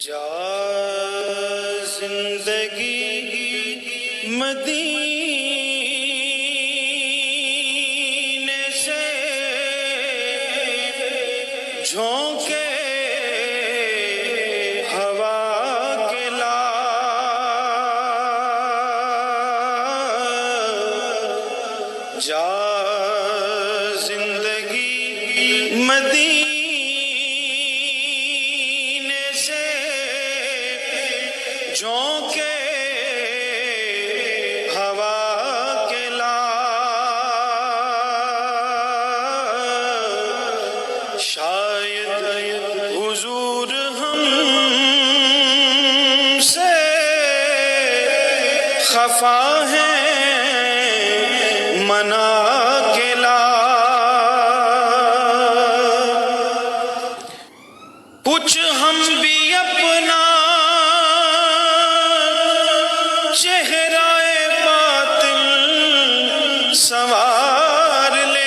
جا زندگی مدینے سے جھونکے ہوا کے لا جا زندگی مدینے سے جھونکے ہوا کے لا شاید حضور ہم سے خفا ہیں منا کے لا کچھ ہم بھی اپنا چہرہ باطل سنوار لیں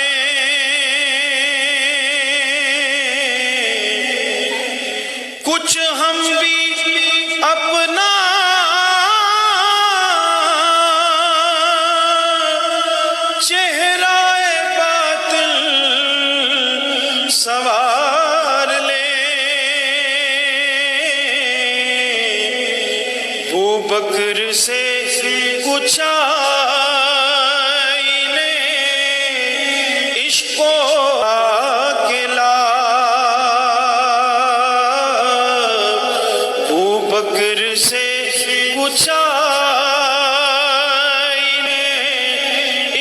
کچھ ہم بھی اپنا چہرہ باطل سنوار لیں ابو بکر سے کچھ آئینے عشق و کے لا ابو بکر سے کچھ آئینے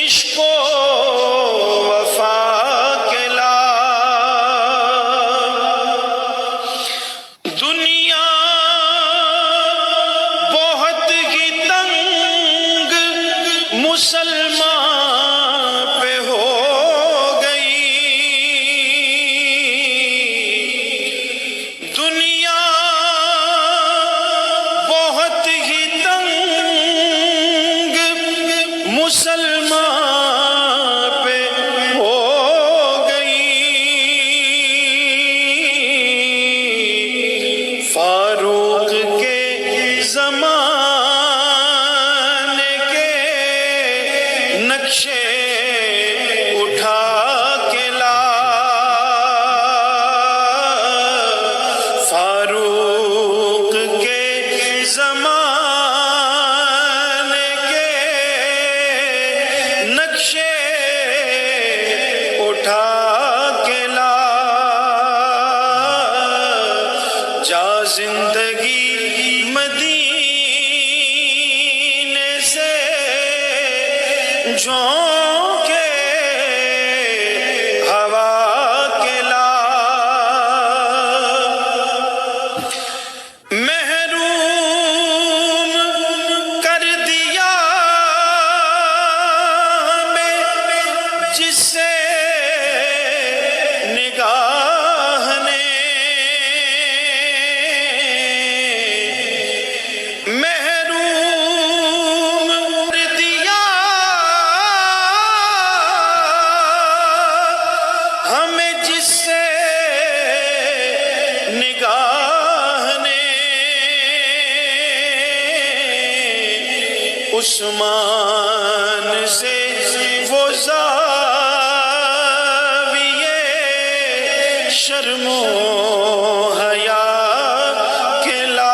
عشق و وفا کے لا دنیا بہت ہی تنگ مسلمان پہ ہو گئی دنیا بہت ہی تنگ مسلمان پہ ہو گئی فاروق کے زمانے کے نقشے اٹھا کے لا فاروق کے زمانے کے نقشے اٹھا کے لا جا زندگی مدینے سے جھونکے ہوا کے لا محروم کر دیا ہمیں جس سے نگاہ نے محروم کر دیا ہمیں جس سے نگاہ نے عثمان سے وہ زاویے شرم و حیا کے لا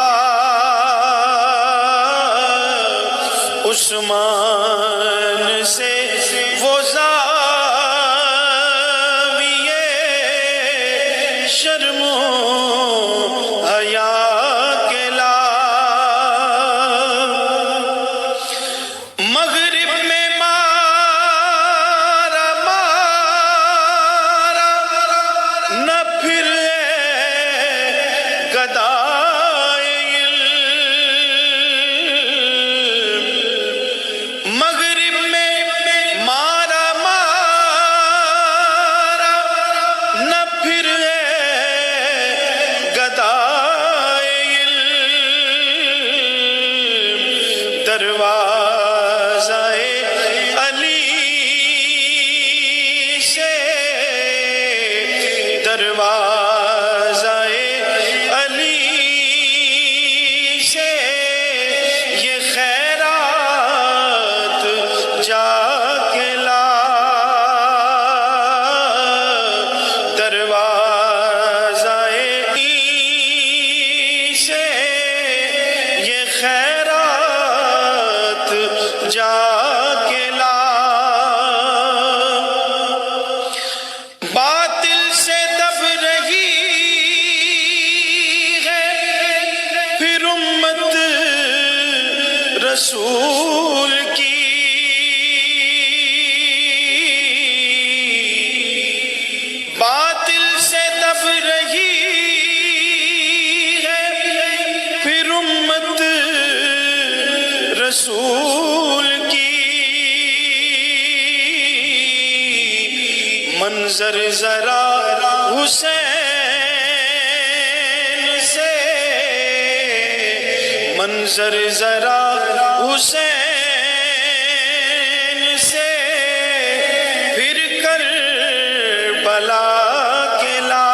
عثمان سے وہ زاویے شرم و حیا کے لا مغرب میں مارا مارا نہ پھر گدائے علم مغرب میں مارا مارا نہ پھر گدائے علم دروازہ علی سے دروازہ علی رسول کی باطل سے دب رہی ہے پھر امت رسول کی منظر ذرا حسین سے منظر ذرا حسین سے پھر کربلا کے لا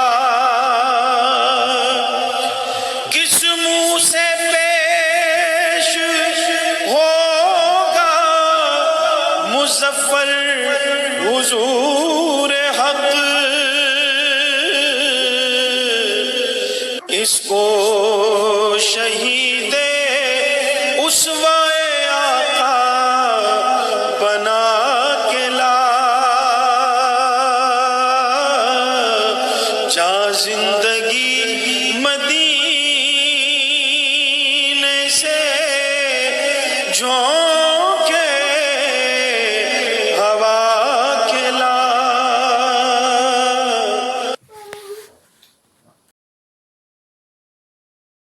کس منہ سے پیش ہوگا مظفر حضور حق اس کو شہید اسوائے آقا بنا کے لا جا زندگی مدینہ